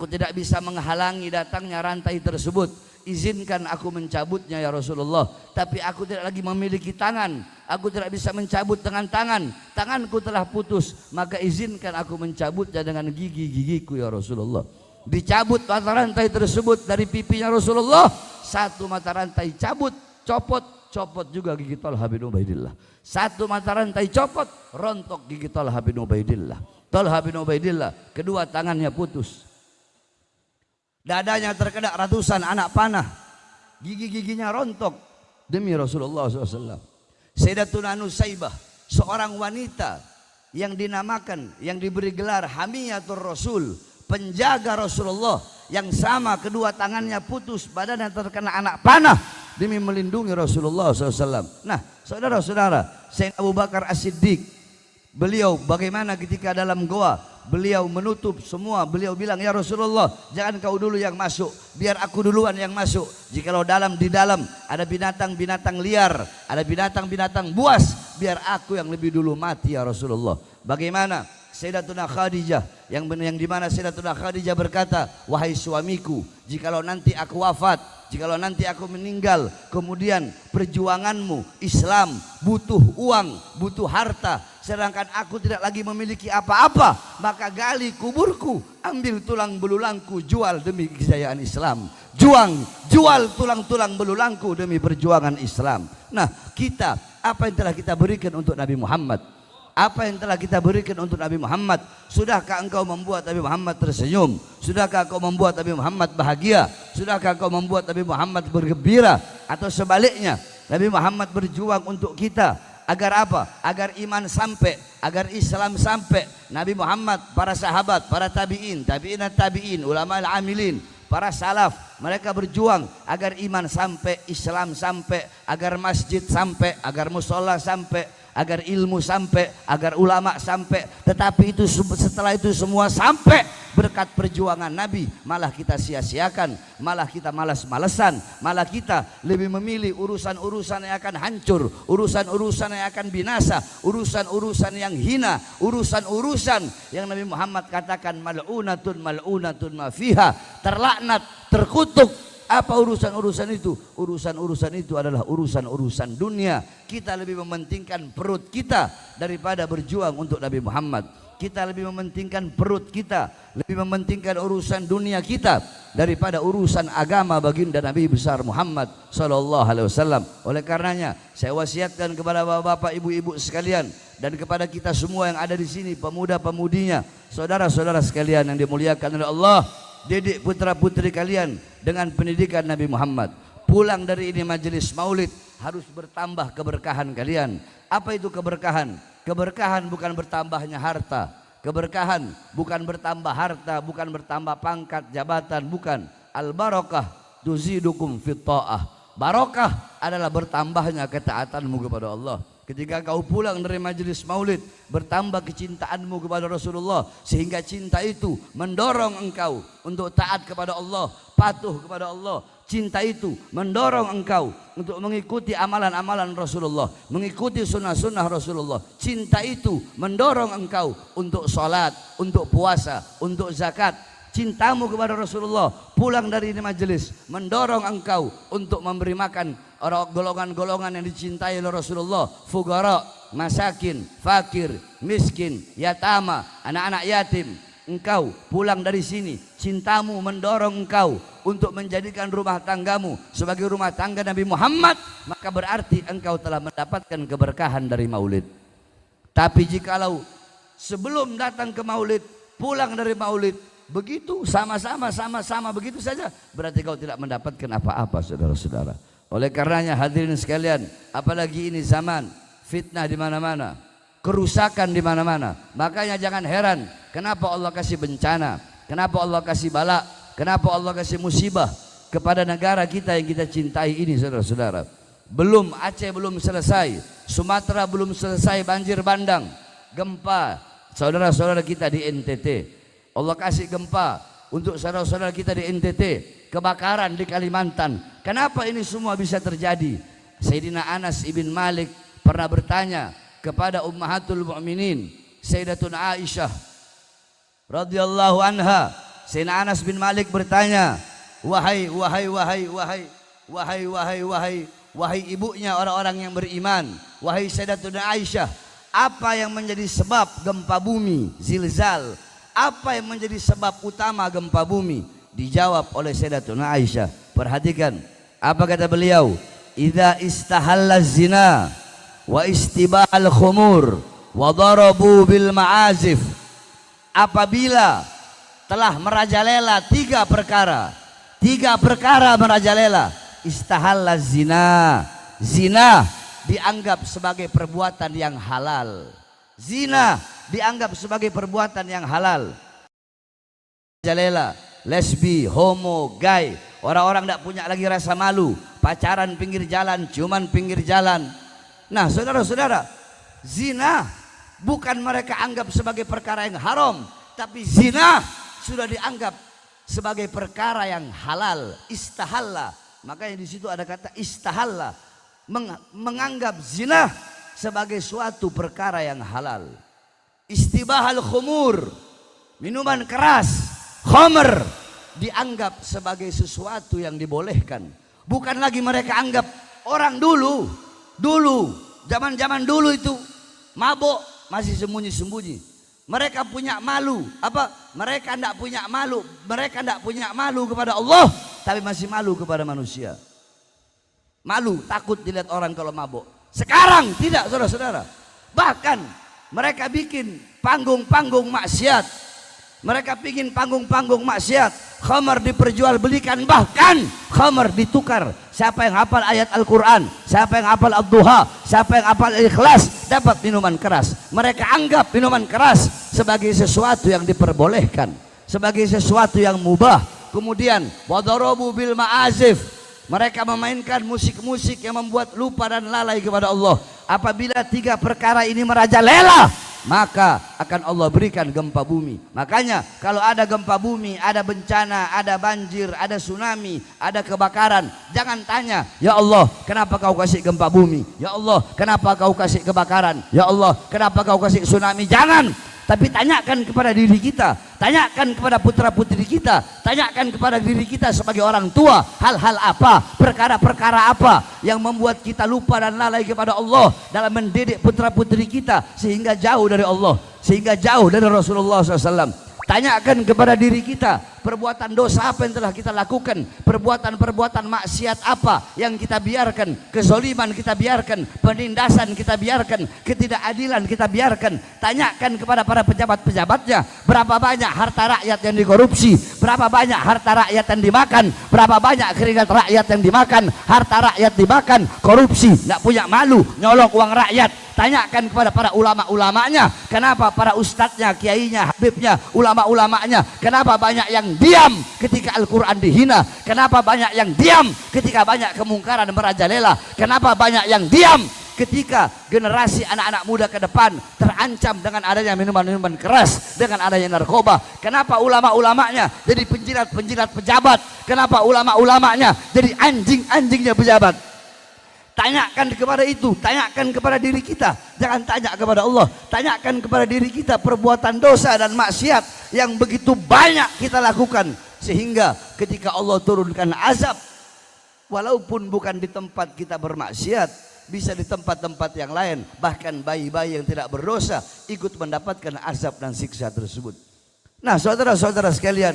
tidak bisa menghalangi datangnya rantai tersebut. Izinkan aku mencabutnya ya Rasulullah, tapi aku tidak lagi memiliki tangan, aku tidak bisa mencabut dengan tangan, tanganku telah putus, maka izinkan aku mencabutnya dengan gigi-gigiku ya Rasulullah. Dicabut mata rantai tersebut dari pipinya Rasulullah, 1 mata rantai cabut, copot juga gigi Talha bin Ubaidillah. 1 mata rantai copot, rontok gigi Talha bin Ubaidillah. Talha bin Ubaidillah kedua tangannya putus, dadanya terkena ratusan anak panah, gigi-giginya rontok demi Rasulullah SAW. Sayyidatuna Nusaibah, seorang wanita yang dinamakan, yang diberi gelar Hamiyatur Rasul, penjaga Rasulullah, yang sama kedua tangannya putus, badannya terkena anak panah demi melindungi Rasulullah SAW. Nah, saudara-saudara, Sayyidina Abu Bakar As-Siddiq, beliau bagaimana ketika dalam goa, beliau menutup semua, beliau bilang, ya Rasulullah, jangan kau dulu yang masuk, biar aku duluan yang masuk. Jikalau di dalam ada binatang-binatang liar, ada binatang-binatang buas, biar aku yang lebih dulu mati ya Rasulullah. Bagaimana Sayyidatuna Khadijah, yang dimana Sayyidatuna Khadijah berkata, wahai suamiku, jikalau nanti aku wafat, jikalau nanti aku meninggal, kemudian perjuanganmu Islam butuh uang, butuh harta, sedangkan aku tidak lagi memiliki apa-apa, maka gali kuburku, ambil tulang belulangku, jual demi kejayaan Islam. Jual tulang-tulang belulangku demi perjuangan Islam. Nah, kita, apa yang telah kita berikan untuk Nabi Muhammad? Apa yang telah kita berikan untuk Nabi Muhammad? Sudahkah engkau membuat Nabi Muhammad tersenyum? Sudahkah engkau membuat Nabi Muhammad bahagia? Sudahkah engkau membuat Nabi Muhammad bergembira? Atau sebaliknya, Nabi Muhammad berjuang untuk kita agar apa? Agar iman sampai, agar Islam sampai. Nabi Muhammad, para sahabat, para tabi'in, tabi'in, ulama al-amilin, para salaf, mereka berjuang agar iman sampai, Islam sampai, agar masjid sampai, agar musola sampai, agar ilmu sampai, agar ulama sampai. Tetapi itu setelah itu semua sampai berkat perjuangan Nabi, malah kita sia-siakan, malah kita malas-malesan, malah kita lebih memilih urusan-urusan yang akan hancur, urusan-urusan yang akan binasa, urusan-urusan yang hina, urusan-urusan yang Nabi Muhammad katakan mal'unatun ma fiha, terlaknat, terkutuk. Apa urusan-urusan itu? Urusan-urusan itu adalah urusan-urusan dunia. Kita lebih mementingkan perut kita daripada berjuang untuk Nabi Muhammad. Kita lebih mementingkan perut kita, lebih mementingkan urusan dunia kita daripada urusan agama baginda Nabi besar Muhammad sallallahu alaihi wasallam. Oleh karenanya, saya wasiatkan kepada bapak-bapak, ibu-ibu sekalian, dan kepada kita semua yang ada di sini, pemuda-pemudinya, saudara-saudara sekalian yang dimuliakan oleh Allah, didik putra-putri kalian dengan pendidikan Nabi Muhammad. Pulang dari ini majelis maulid harus bertambah keberkahan kalian. Apa itu keberkahan? Keberkahan bukan bertambahnya harta. keberkahan bukan bertambah harta, bukan bertambah pangkat, jabatan, bukan. Al-barakah tuzidukum fit ta'ah. Barokah adalah bertambahnya ketaatanmu kepada Allah. Ketika kau pulang dari majelis maulid, bertambah kecintaanmu kepada Rasulullah, sehingga cinta itu mendorong engkau untuk taat kepada Allah, patuh kepada Allah. Cinta itu mendorong engkau untuk mengikuti amalan-amalan Rasulullah, mengikuti sunnah-sunnah Rasulullah. Cinta itu mendorong engkau untuk sholat, untuk puasa, untuk zakat. Cintamu kepada Rasulullah pulang dari ini majelis mendorong engkau untuk memberi makan orang golongan-golongan yang dicintai oleh Rasulullah, fugara, masakin, fakir, miskin, yatama, anak-anak yatim. Engkau pulang dari sini, cintamu mendorong engkau untuk menjadikan rumah tanggamu sebagai rumah tangga Nabi Muhammad, maka berarti engkau telah mendapatkan keberkahan dari maulid. Tapi jikalau sebelum datang ke maulid, pulang dari maulid, begitu sama-sama begitu saja, berarti kau tidak mendapatkan apa-apa, saudara-saudara. Oleh karenanya hadirin sekalian, apalagi ini zaman fitnah di mana-mana, kerusakan di mana-mana. Makanya jangan heran kenapa Allah kasih bencana, kenapa Allah kasih bala, kenapa Allah kasih musibah kepada negara kita yang kita cintai ini, saudara-saudara. Belum Aceh belum selesai, Sumatera belum selesai banjir bandang, gempa saudara-saudara kita di NTT. Allah kasih gempa untuk saudara-saudara kita di NTT, kebakaran di Kalimantan. Kenapa ini semua bisa terjadi? Sayyidina Anas ibn Malik pernah bertanya kepada Ummahatul Mu'minin Sayyidatuna Aisyah radhiyallahu anha. Sayyidina Anas bin Malik bertanya, wahai ibunya orang-orang yang beriman, wahai Sayyidatuna Aisyah, apa yang menjadi sebab gempa bumi, zilzal? Apa yang menjadi sebab utama gempa bumi? Dijawab oleh Sayyidatuna Aisyah. Perhatikan apa kata beliau, idza istahalla zina wa istibahal khumur wa darabu bil ma'azif. Apabila telah merajalela tiga perkara merajalela, istahalla zina, zina dianggap sebagai perbuatan yang halal. Zina dianggap sebagai perbuatan yang halal. Jalela, lesbi, homo, gay, orang-orang tidak punya lagi rasa malu, pacaran pinggir jalan, ciuman pinggir jalan. Nah, saudara-saudara, zina bukan mereka anggap sebagai perkara yang haram, tapi zina sudah dianggap sebagai perkara yang halal, istahalla. Makanya di situ ada kata istahalla, menganggap zina sebagai suatu perkara yang halal. Istibahal khumur, minuman keras, khamr, dianggap sebagai sesuatu yang dibolehkan. Bukan lagi mereka anggap orang dulu zaman-zaman dulu itu mabuk masih sembunyi-sembunyi. Mereka punya malu, mereka tidak punya malu, mereka tidak punya malu kepada Allah, tapi masih malu kepada manusia. Malu, takut dilihat orang kalau mabuk. Sekarang tidak, saudara-saudara. Bahkan mereka bikin panggung-panggung maksiat. Mereka bikin panggung-panggung maksiat. Khamar diperjualbelikan, bahkan khamar ditukar. Siapa yang hafal ayat Al-Quran, siapa yang hafal Ad-Duha, siapa yang hafal Ikhlas, dapat minuman keras. Mereka anggap minuman keras sebagai sesuatu yang diperbolehkan, sebagai sesuatu yang mubah. Kemudian wadarabu bil ma'azif, mereka memainkan musik-musik yang membuat lupa dan lalai kepada Allah. Apabila tiga perkara ini merajalela, maka akan Allah berikan gempa bumi. Makanya kalau ada gempa bumi, ada bencana, ada banjir, ada tsunami, ada kebakaran, jangan tanya, ya Allah kenapa kau kasih gempa bumi, ya Allah kenapa kau kasih kebakaran, ya Allah kenapa kau kasih tsunami. Jangan, tapi tanyakan kepada diri kita, tanyakan kepada putra putri kita, tanyakan kepada diri kita sebagai orang tua, hal-hal apa, perkara-perkara apa yang membuat kita lupa dan lalai kepada Allah dalam mendidik putra putri kita sehingga jauh dari Allah, sehingga jauh dari Rasulullah SAW. Tanyakan kepada diri kita perbuatan dosa apa yang telah kita lakukan, perbuatan-perbuatan maksiat apa yang kita biarkan, kezoliman kita biarkan, penindasan kita biarkan, ketidakadilan kita biarkan. Tanyakan kepada para pejabat-pejabatnya, berapa banyak harta rakyat yang dikorupsi, berapa banyak harta rakyat yang dimakan, berapa banyak keringat rakyat yang dimakan, harta rakyat dimakan, korupsi, nggak punya malu, nyolong uang rakyat. Tanyakan kepada para ulama-ulamanya, kenapa para ustadznya, kiainya, habibnya, ulama-ulamanya, kenapa banyak yang diam ketika Al-Quran dihina, kenapa banyak yang diam ketika banyak kemungkaran merajalela, kenapa banyak yang diam ketika generasi anak-anak muda ke depan terancam dengan adanya minuman-minuman keras, dengan adanya narkoba. Kenapa ulama-ulamanya jadi penjilat-penjilat pejabat, kenapa ulama-ulamanya jadi anjing-anjingnya pejabat. Tanyakan kepada itu, tanyakan kepada diri kita, jangan tanya kepada Allah. Tanyakan kepada diri kita perbuatan dosa dan maksiat yang begitu banyak kita lakukan, sehingga ketika Allah turunkan azab, walaupun bukan di tempat kita bermaksiat, bisa di tempat-tempat yang lain, bahkan bayi-bayi yang tidak berdosa ikut mendapatkan azab dan siksa tersebut. Nah, saudara-saudara sekalian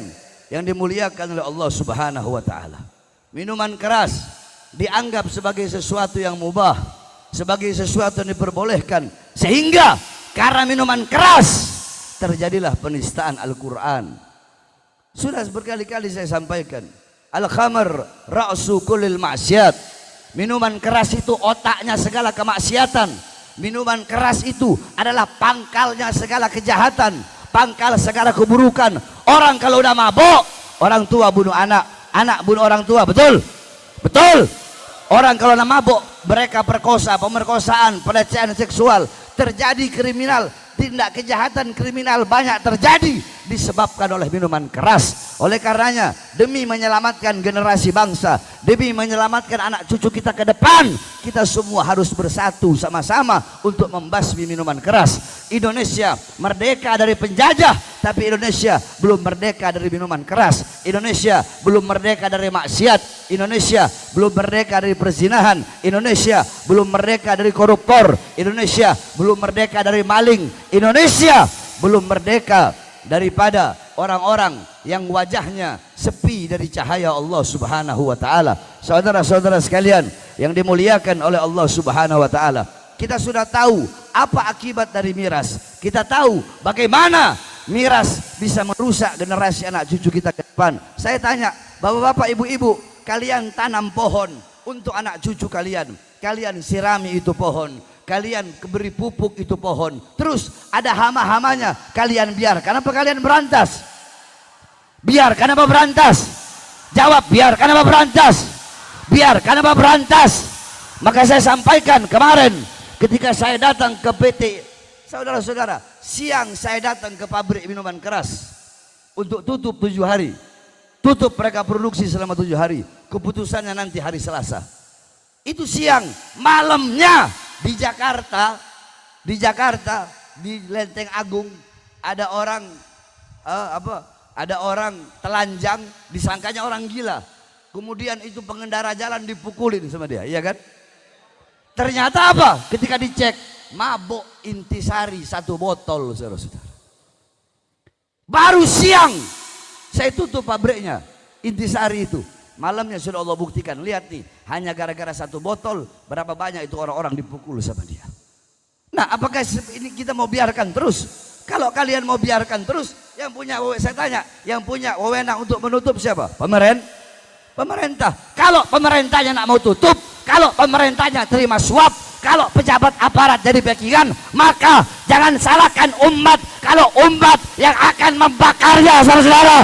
yang dimuliakan oleh Allah Subhanahu wa taala, minuman keras dianggap sebagai sesuatu yang mubah, sebagai sesuatu yang diperbolehkan, sehingga karena minuman keras terjadilah penistaan Al-Quran. Sudah berkali-kali saya sampaikan, al-khamr ra'su kullil maksiat. Minuman keras itu otaknya segala kemaksiatan. Minuman keras itu adalah pangkalnya segala kejahatan, pangkal segala keburukan. Orang kalau udah mabuk, orang tua bunuh anak, anak bunuh orang tua, betul? Betul. Orang kalau udah mabuk, mereka perkosa, pemerkosaan, pelecehan seksual, terjadi kriminal, tindak kejahatan kriminal banyak terjadi disebabkan oleh minuman keras. Oleh karenanya, demi menyelamatkan generasi bangsa, demi menyelamatkan anak cucu kita ke depan, kita semua harus bersatu sama-sama untuk membasmi minuman keras. Indonesia merdeka dari penjajah, tapi Indonesia belum merdeka dari minuman keras. Indonesia belum merdeka dari maksiat. Indonesia belum merdeka dari perzinahan. Indonesia belum merdeka dari koruptor. Indonesia belum merdeka dari maling. Indonesia belum merdeka daripada orang-orang yang wajahnya sepi dari cahaya Allah Subhanahu wa taala. Saudara-saudara sekalian yang dimuliakan oleh Allah Subhanahu wa taala, kita sudah tahu apa akibat dari miras. Kita tahu bagaimana miras bisa merusak generasi anak cucu kita ke depan. Saya tanya, bapak-bapak, ibu-ibu, kalian tanam pohon untuk anak cucu kalian, kalian sirami itu pohon, kalian beri pupuk itu pohon, terus ada hama-hamanya, kalian biarkan apa kalian berantas? Biarkan apa berantas? Jawab, biarkan apa berantas? Biarkan apa berantas? Maka saya sampaikan kemarin ketika saya datang ke PT, saudara-saudara, siang saya datang ke pabrik minuman keras untuk tutup 7 hari. Tutup mereka produksi selama 7 hari. Keputusannya nanti hari Selasa. Itu siang. Malamnya di Jakarta, di Lenteng Agung ada orang ada orang telanjang, disangkanya orang gila. Kemudian itu pengendara jalan dipukulin sama dia, iya kan? Ternyata apa? Ketika dicek, mabuk intisari 1 botol, saudara-saudara. Baru siang saya tutup pabriknya, intisari itu. Malamnya sudah Allah buktikan. Lihat nih, hanya gara-gara 1 botol, berapa banyak itu orang-orang dipukul sama dia. Nah, apakah ini kita mau biarkan terus? Kalau kalian mau biarkan terus, yang punya, saya tanya, yang punya wewenang untuk menutup siapa? Pemerintah. Kalau pemerintahnya nak mau tutup, kalau pemerintahnya terima suap, kalau pejabat aparat jadi backingan, maka jangan salahkan umat kalau umat yang akan membakarnya, saudara-saudara.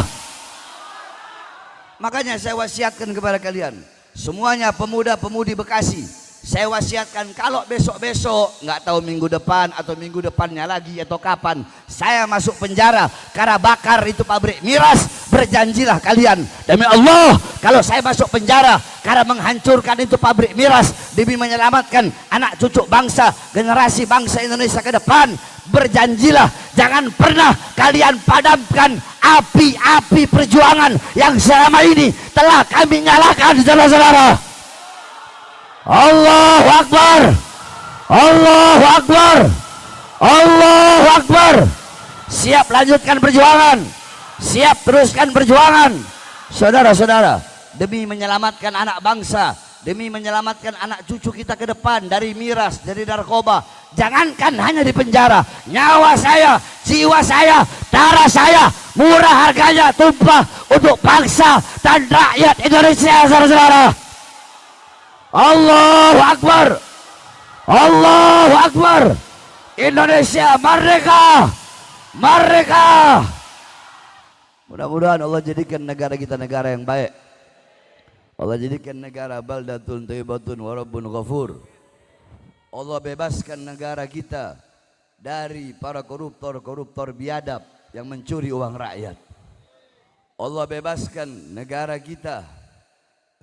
Makanya saya wasiatkan kepada kalian, semuanya pemuda-pemudi Bekasi, saya wasiatkan kalau besok-besok, nggak tahu minggu depan atau minggu depannya lagi atau kapan, saya masuk penjara karena bakar itu pabrik miras, berjanjilah kalian demi Allah, kalau saya masuk penjara karena menghancurkan itu pabrik miras demi menyelamatkan anak cucu bangsa, generasi bangsa Indonesia ke depan, berjanjilah jangan pernah kalian padamkan api-api perjuangan yang selama ini telah kami nyalakan, saudara-saudara. Allahu Akbar, Allahu Akbar, Allahu Akbar. Siap lanjutkan perjuangan. siap teruskan perjuangan. Saudara-saudara, demi menyelamatkan anak bangsa, demi menyelamatkan anak cucu kita ke depan dari miras, dari narkoba, jangankan hanya di penjara, nyawa saya, jiwa saya, darah saya murah harganya tumpah untuk bangsa dan rakyat Indonesia. Saudara-saudara, Allahu Akbar, Allahu Akbar. Indonesia merdeka, merdeka. Mudah-mudahan Allah jadikan negara kita negara yang baik. Allah jadikan negara baldatun thayyibatun wa rabbun ghafur. Allah bebaskan negara kita dari para koruptor-koruptor biadab yang mencuri uang rakyat. Allah bebaskan negara kita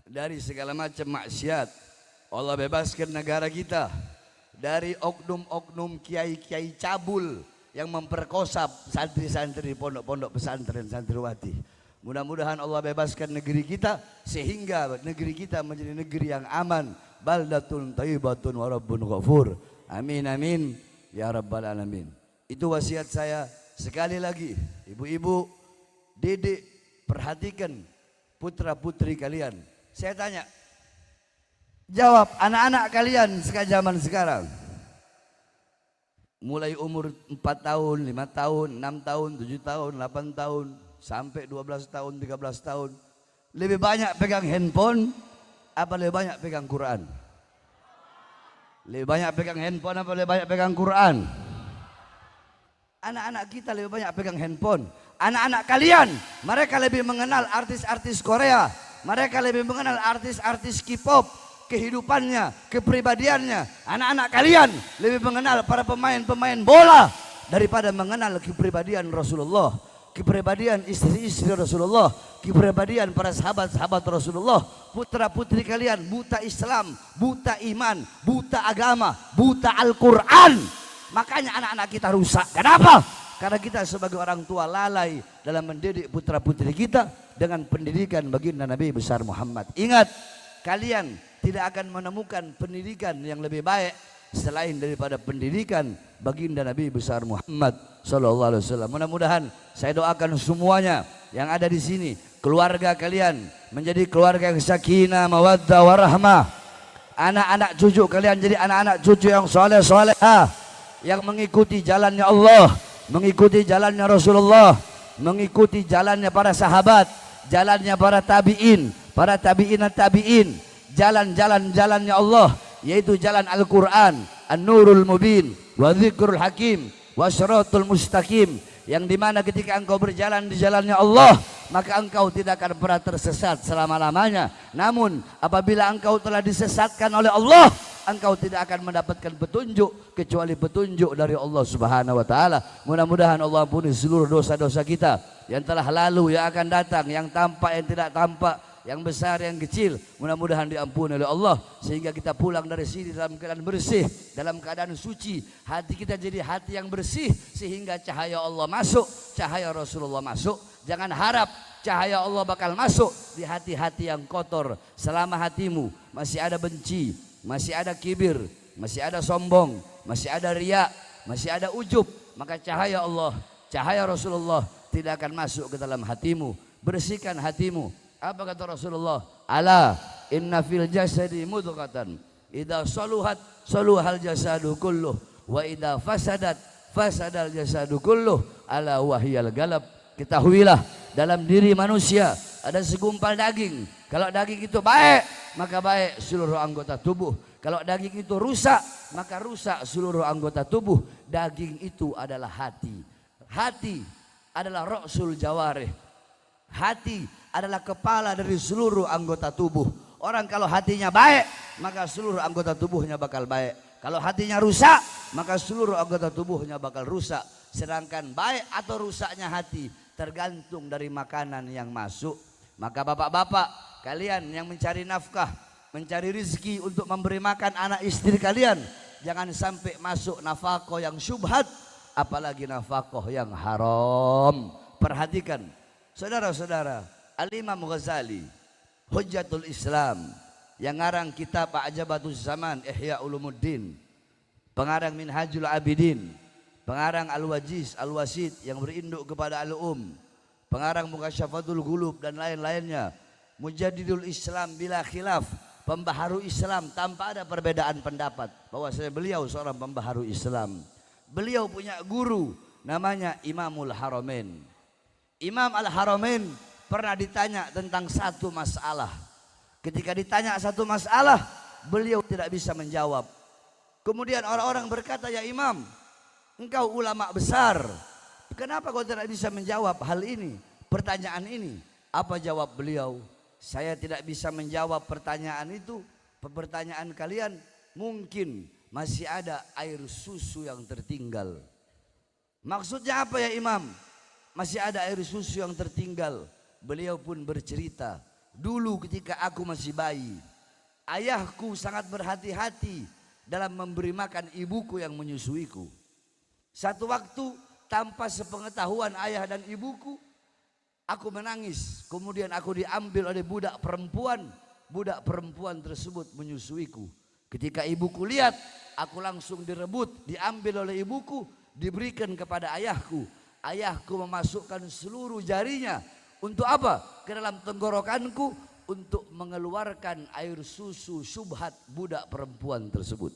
dari segala macam maksiat. Allah bebaskan negara kita dari oknum-oknum kiai-kiai cabul yang memperkosa santri-santri pondok-pondok pesantren santriwati. Mudah-mudahan Allah bebaskan negeri kita sehingga negeri kita menjadi negeri yang aman. Baldatun thayyibatun wa rabbun ghafur. Amin amin ya rabbal alamin. Itu wasiat saya. Sekali lagi, ibu-ibu, dedek, perhatikan putra-putri kalian. Saya tanya, jawab anak-anak kalian zaman sekarang. Mulai umur 4 tahun, 5 tahun, 6 tahun, 7 tahun, 8 tahun, sampai 12 tahun, 13 tahun. Lebih banyak pegang handphone, apa lebih banyak pegang Quran? Lebih banyak pegang handphone, apa lebih banyak pegang Quran? Anak-anak kita lebih banyak pegang handphone. Anak-anak kalian, mereka lebih mengenal artis-artis Korea. Mereka lebih mengenal artis-artis K-pop. Kehidupannya, kepribadiannya. Anak-anak kalian lebih mengenal para pemain-pemain bola daripada mengenal kepribadian Rasulullah, kepribadian istri-istri Rasulullah, kepribadian para sahabat-sahabat Rasulullah. Putra-putri kalian buta Islam, buta iman, buta agama, buta Al-Quran. Makanya anak-anak kita rusak. Kenapa? Karena kita sebagai orang tua lalai dalam mendidik putra-putri kita dengan pendidikan baginda Nabi besar Muhammad. Ingat, kalian tidak akan menemukan pendidikan yang lebih baik selain daripada pendidikan baginda Nabi besar Muhammad sallallahu alaihi wasallam. Mudah-mudahan saya doakan semuanya yang ada di sini, keluarga kalian menjadi keluarga yang sakinah, mawaddah, warahmah. Anak-anak cucu kalian jadi anak-anak cucu yang soleh-solehah, yang mengikuti jalannya Allah, mengikuti jalannya Rasulullah, mengikuti jalannya para sahabat, jalannya para tabi'in, para tabi'in, jalannya Allah, yaitu jalan Al-Quran, An-Nurul Mubin, wa Dzikrul Hakim, wa Siratul Mustaqim, yang dimana ketika engkau berjalan di jalannya Allah, maka engkau tidak akan pernah tersesat selama-lamanya. Namun apabila engkau telah disesatkan oleh Allah, engkau tidak akan mendapatkan petunjuk kecuali petunjuk dari Allah Subhanahu wa taala. Mudah-mudahan Allah ampuni seluruh dosa-dosa kita yang telah lalu, yang akan datang, yang tampak, yang tidak tampak, yang besar, yang kecil. Mudah-mudahan diampuni oleh Allah sehingga kita pulang dari sini dalam keadaan bersih, dalam keadaan suci. Hati kita jadi hati yang bersih sehingga cahaya Allah masuk, cahaya Rasulullah masuk. Jangan harap cahaya Allah bakal masuk di hati-hati yang kotor. Selama hatimu masih ada benci, masih ada kibir, masih ada sombong, masih ada riya, masih ada ujub, maka cahaya Allah, cahaya Rasulullah tidak akan masuk ke dalam hatimu. Bersihkan hatimu. Apa kata Rasulullah? Ala inna fil jasadi mudghatan idza saluhat saluhal jasadu kulluh wa idza fasadat fasadal jasadu kulluh ala wahyal galab. Ketahuilah dalam diri manusia ada segumpal daging. Kalau daging itu baik, maka baik seluruh anggota tubuh. Kalau daging itu rusak, maka rusak seluruh anggota tubuh. Daging itu adalah hati. Hati adalah ra'sul jawarih. Hati adalah kepala dari seluruh anggota tubuh. Orang kalau hatinya baik, maka seluruh anggota tubuhnya bakal baik. Kalau hatinya rusak, maka seluruh anggota tubuhnya bakal rusak. Sedangkan baik atau rusaknya hati tergantung dari makanan yang masuk. Maka bapak-bapak kalian yang mencari nafkah, mencari rezeki untuk memberi makan anak istri kalian, jangan sampai masuk nafkah yang syubhat, apalagi nafkah yang haram. Perhatikan saudara-saudara, Al-Imam Ghazali Hujjatul Islam yang ngarang kitab Ajabatus Zaman Ihya Ulumuddin, pengarang Minhajul Abidin, pengarang Al-Wajiz Al-Wasid yang berinduk kepada Al-Um, pengarang Mukasyfatul Qulub dan lain-lainnya. Mujaddidul Islam bila khilaf, pembaharu Islam tanpa ada perbedaan pendapat. Bahwasanya beliau seorang pembaharu Islam. Beliau punya guru namanya Imamul Haramain. Imam Al-Haramain pernah ditanya tentang satu masalah. Ketika ditanya satu masalah, beliau tidak bisa menjawab. Kemudian orang-orang berkata, "Ya Imam, engkau ulama besar, kenapa kau tidak bisa menjawab hal ini, pertanyaan ini?" Apa jawab beliau? "Saya tidak bisa menjawab pertanyaan itu. Pertanyaan kalian mungkin masih ada air susu yang tertinggal." Maksudnya apa ya Imam? Masih ada air susu yang tertinggal. Beliau pun bercerita, "Dulu ketika aku masih bayi, ayahku sangat berhati-hati dalam memberi makan ibuku yang menyusuiku. Satu waktu tanpa sepengetahuan ayah dan ibuku, aku menangis. Kemudian aku diambil oleh budak perempuan. Budak perempuan tersebut menyusuiku. Ketika ibuku lihat, aku langsung direbut, diambil oleh ibuku, diberikan kepada ayahku. Ayahku memasukkan seluruh jarinya untuk apa? Ke dalam tenggorokanku untuk mengeluarkan air susu syubhat budak perempuan tersebut.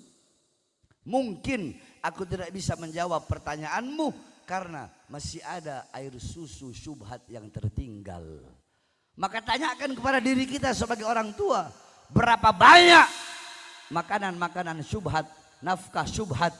Mungkin aku tidak bisa menjawab pertanyaanmu karena masih ada air susu syubhat yang tertinggal." Maka tanyakan kepada diri kita sebagai orang tua, berapa banyak makanan-makanan syubhat, nafkah syubhat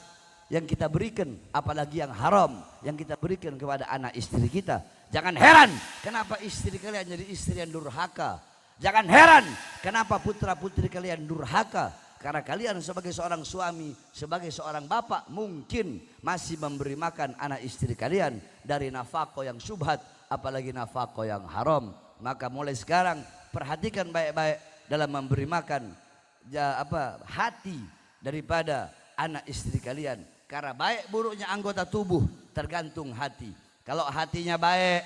yang kita berikan, apalagi yang haram yang kita berikan kepada anak istri kita. Jangan heran kenapa istri kalian jadi istri yang durhaka. Jangan heran kenapa putra putri kalian durhaka. Karena kalian sebagai seorang suami, sebagai seorang bapak mungkin masih memberi makan anak istri kalian dari nafkah yang syubhat, apalagi nafkah yang haram. Maka mulai sekarang perhatikan baik-baik dalam memberi makan hati daripada anak istri kalian. Karena baik buruknya anggota tubuh tergantung hati. Kalau hatinya baik,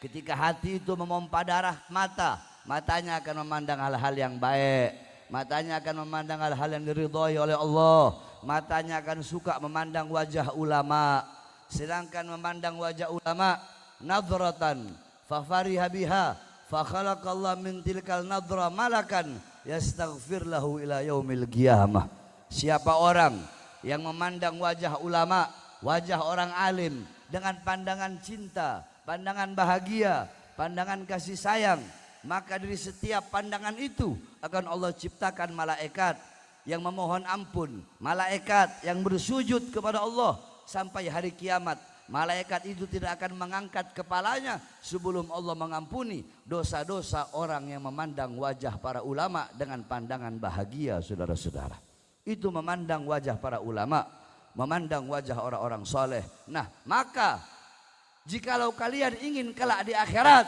ketika hati itu memompa darah mata, matanya akan memandang hal-hal yang baik. Matanya akan memandang hal-hal yang diridhoi oleh Allah. Matanya akan suka memandang wajah ulama. Sedangkan memandang wajah ulama, nadratan fafariha biha fa khalaqallahu min tilkal nadra malakan yastaghfir lahu ila yaumil qiyamah. Siapa orang yang memandang wajah ulama, wajah orang alim dengan pandangan cinta, pandangan bahagia, pandangan kasih sayang, maka dari setiap pandangan itu akan Allah ciptakan malaikat yang memohon ampun, malaikat yang bersujud kepada Allah sampai hari kiamat. Malaikat itu tidak akan mengangkat kepalanya sebelum Allah mengampuni dosa-dosa orang yang memandang wajah para ulama dengan pandangan bahagia, saudara-saudara. Itu memandang wajah para ulama, memandang wajah orang-orang soleh. Nah, maka jikalau kalian ingin kelak di akhirat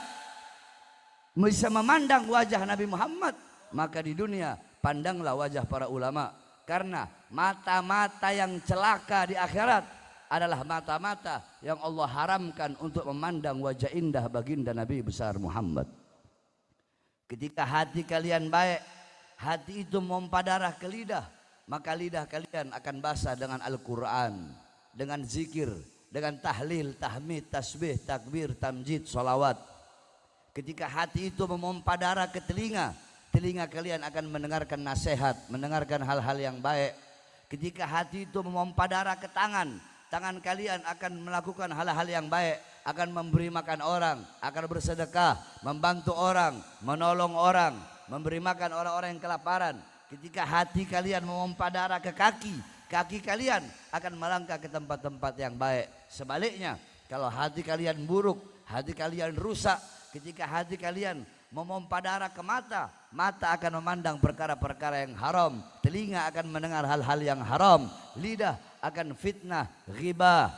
bisa memandang wajah Nabi Muhammad, maka di dunia pandanglah wajah para ulama. Karena mata-mata yang celaka di akhirat adalah mata-mata yang Allah haramkan untuk memandang wajah indah baginda Nabi besar Muhammad. Ketika hati kalian baik, hati itu memompa darah ke lidah, maka lidah kalian akan basah dengan Al-Quran, dengan zikir, dengan tahlil, tahmid, tasbih, takbir, tamjid, salawat. Ketika hati itu memompa darah ke telinga, telinga kalian akan mendengarkan nasihat, mendengarkan hal-hal yang baik. Ketika hati itu memompa darah ke tangan, tangan kalian akan melakukan hal-hal yang baik, akan memberi makan orang, akan bersedekah, membantu orang, menolong orang, memberi makan orang-orang yang kelaparan. Ketika hati kalian memompa darah ke kaki, kaki kalian akan melangkah ke tempat-tempat yang baik. Sebaliknya, kalau hati kalian buruk, hati kalian rusak, ketika hati kalian memompa darah ke mata, mata akan memandang perkara-perkara yang haram, telinga akan mendengar hal-hal yang haram, lidah akan fitnah, ghibah,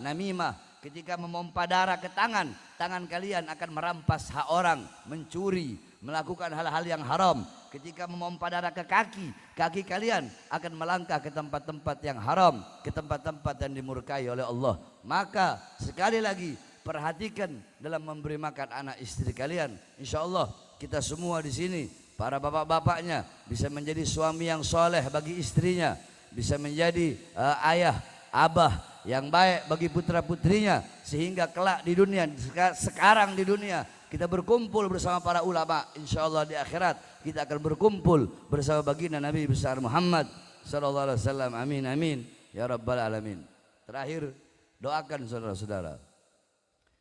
namimah. Ketika memompa darah ke tangan, tangan kalian akan merampas hak orang, mencuri, melakukan hal-hal yang haram. Ketika memompa darah ke kaki, kaki kalian akan melangkah ke tempat-tempat yang haram, ke tempat-tempat yang dimurkai oleh Allah. Maka sekali lagi perhatikan dalam memberi makan anak istri kalian. Insya Allah kita semua di sini, para bapak-bapaknya, bisa menjadi suami yang soleh bagi istrinya, bisa menjadi ayah, abah yang baik bagi putra-putrinya, sehingga kelak di dunia, sekarang di dunia kita berkumpul bersama para ulama. Insyaallah di akhirat kita akan berkumpul bersama baginda Nabi besar Muhammad sallallahu alaihi wasallam. Amin amin ya rabbal alamin. Terakhir, doakan saudara-saudara.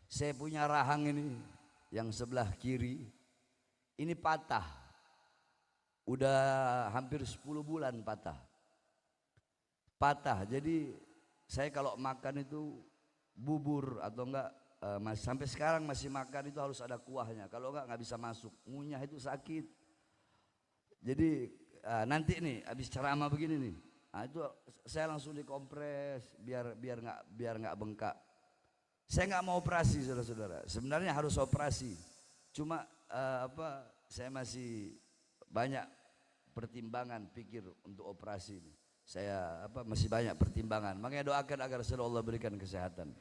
Saya punya rahang ini yang sebelah kiri ini patah. Udah hampir 10 bulan patah. Jadi saya kalau makan itu bubur atau enggak sampai sekarang masih makan itu harus ada kuahnya. Kalau enggak bisa masuk. Ngunyah itu sakit. Jadi nanti nih habis ceramah begini nih. Nah, itu saya langsung dikompres biar nggak bengkak. Saya nggak mau operasi saudara-saudara. Sebenarnya harus operasi. Cuma saya masih banyak pertimbangan pikir untuk operasi ini. Saya masih banyak pertimbangan. Makanya doakan agar selalu Allah berikan kesehatan.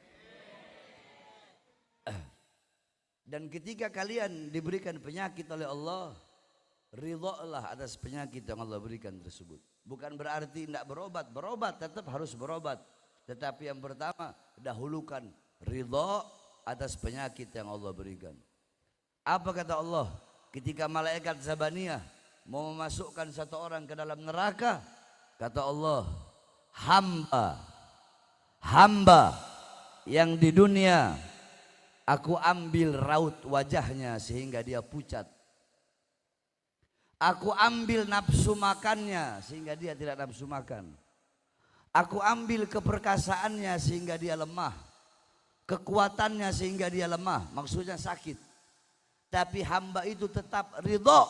Dan ketika kalian diberikan penyakit oleh Allah, ridholah atas penyakit yang Allah berikan tersebut. Bukan berarti tidak berobat, tetap harus berobat. Tetapi yang pertama, dahulukan ridho atas penyakit yang Allah berikan. Apa kata Allah? Ketika malaikat Zabaniyah mau memasukkan satu orang ke dalam neraka, kata Allah, hamba yang di dunia aku ambil raut wajahnya sehingga dia pucat. Aku ambil nafsu makannya sehingga dia tidak nafsu makan. Aku ambil keperkasaannya sehingga dia lemah. Kekuatannya sehingga dia lemah, maksudnya sakit. Tapi hamba itu tetap ridho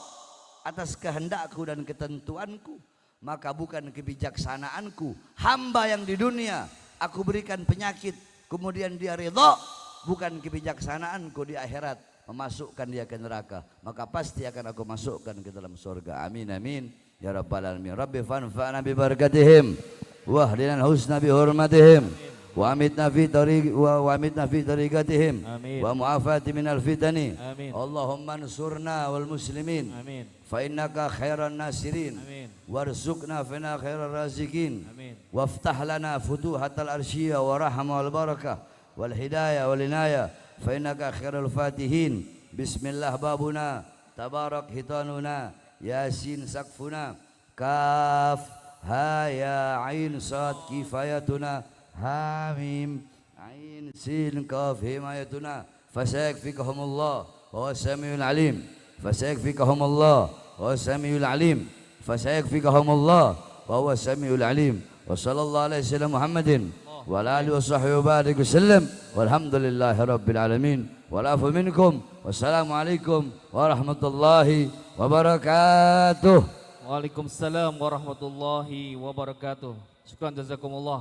atas kehendakku dan ketentuanku. Maka bukan kebijaksanaanku. Hamba yang di dunia aku berikan penyakit, kemudian dia ridho, bukan kebijaksanaanku di akhirat memasukkan dia ke neraka, maka pasti akan aku masukkan ke dalam surga. Amin amin ya rabbal alamin. Rabbi fanfa'na bi barakatihim wahdina husna bi hurmatihim wa amitna fi tariqatihim wa mu'afati minal fitani. Allahumma ansurna wal muslimin fa innaka khairan nasirin warzuqna fina khairar raziqin waftah lana futuhatal arsyiyya wa rahma wal barakah wal hidayah wal inayah fa innaka khairul fatihin. Bismillah babuna tabarak hitanuna yasin sakfuna kaf ha ya ain sad kifayatuna hamim ain sin kaf himayatuna fasayakfikahumullah wa samiul alim fasayakfikahumullah wa samiul alim fasayakfikahumullah wa huwa samiul alim. Wa sallallahu alaihi wasallam Muhammadin wa ala alihi wa sahbihi wa barik wasallam walhamdulillahi rabbil alamin wal afu minkum wassalamualaikum warahmatullahi wabarakatuh. Waalaikumsalam warahmatullahi wabarakatuh. Syukran jazakumullah.